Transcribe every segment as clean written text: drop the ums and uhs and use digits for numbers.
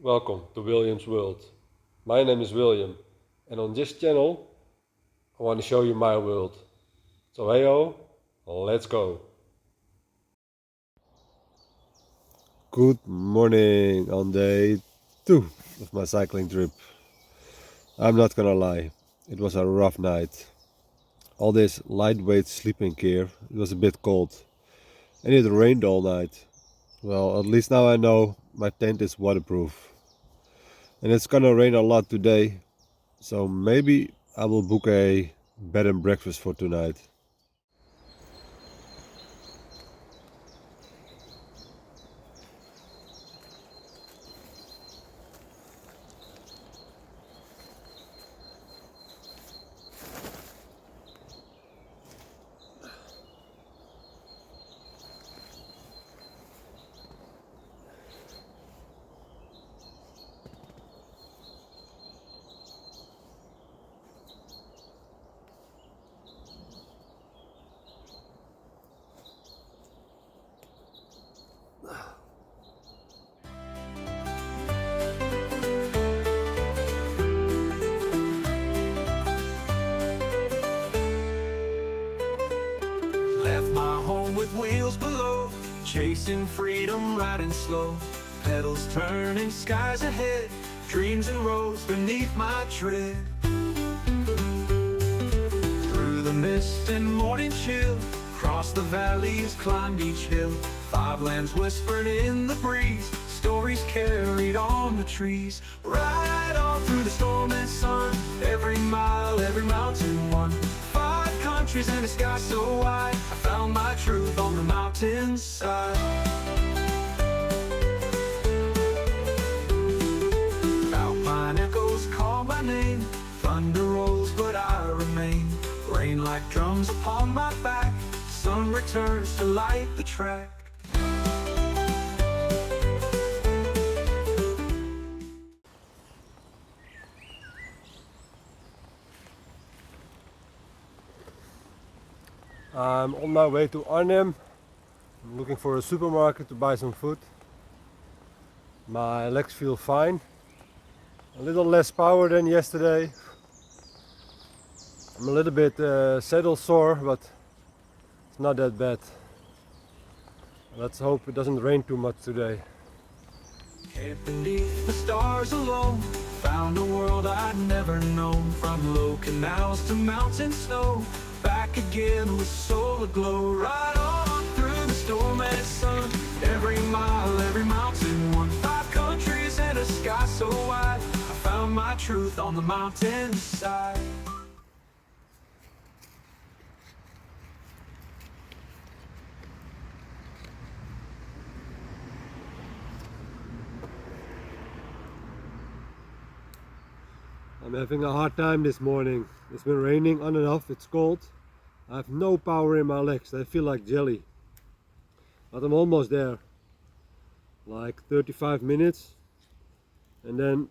Welcome to William's World. My name is William, and on this channel I want to show you my world. So heyo, let's go. Good morning on day 2 of my cycling trip. I'm not gonna lie, it was a rough night. All this lightweight sleeping gear, it was a bit cold, and it rained all night. Well, at least now I know my tent is waterproof. And it's gonna rain a lot today, so maybe I will book a bed and breakfast for tonight. Left my home with wheels below, chasing freedom, riding slow. Pedals turning, skies ahead, dreams and roads beneath my tread. Through the mist and morning chill, crossed the valleys, climbed each hill. Five lands whispered in the breeze, stories carried on the trees. Ride on through the storm and sun, every mile, every mountain won. Five countries and a sky so wide, I found my truth on the mountainside. Alpine echoes call my name, thunder rolls but I remain. Rain like drums upon my back, sun returns to light the track. I'm on my way to Arnhem. I'm looking for a supermarket to buy some food. My legs feel fine. A little less power than yesterday. I'm a little bit saddle sore, but it's not that bad. Let's hope it doesn't rain too much today. Camped beneath the stars alone, found a world I'd never known. From low canals to mountain snow, back again with soul aglow. Right on through the storm and sun, every mile, every mountain won. Five countries and a sky so wide, I found my truth on the mountainside. I'm having a hard time this morning. It's been raining on and off, it's cold. I have no power in my legs, they feel like jelly. But I'm almost there. Like 35 minutes. And then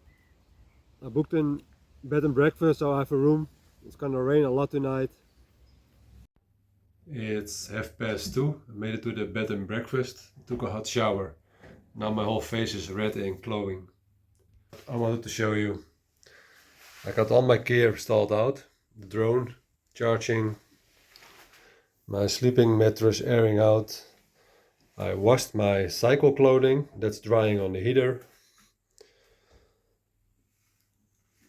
I booked a bed and breakfast, so I have a room. It's gonna rain a lot tonight. It's 2:30. I made it to the bed and breakfast, took a hot shower. Now my whole face is red and glowing. I wanted to show you. I got all my gear installed out, the drone, charging, my sleeping mattress airing out. I washed my cycle clothing, that's drying on the heater.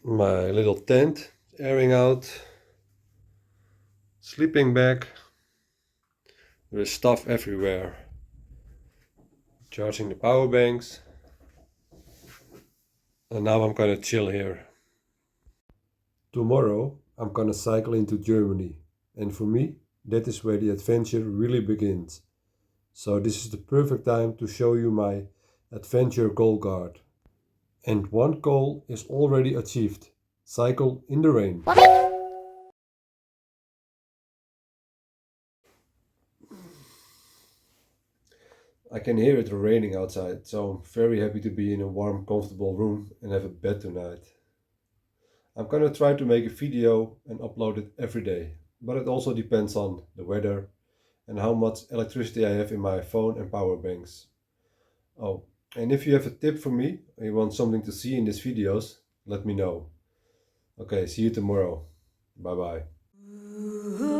My little tent airing out, sleeping bag, there is stuff everywhere. Charging the power banks, and now I'm gonna chill here. Tomorrow I'm gonna cycle into Germany, and for me that is where the adventure really begins. So this is the perfect time to show you my adventure goal card. And one goal is already achieved. Cycle in the rain. I can hear it raining outside, so I'm very happy to be in a warm, comfortable room and have a bed tonight. I'm gonna try to make a video and upload it every day, but it also depends on the weather and how much electricity I have in my phone and power banks. Oh, And if you have a tip for me, or you want something to see in these videos, let me know. Okay, see you tomorrow. Bye bye.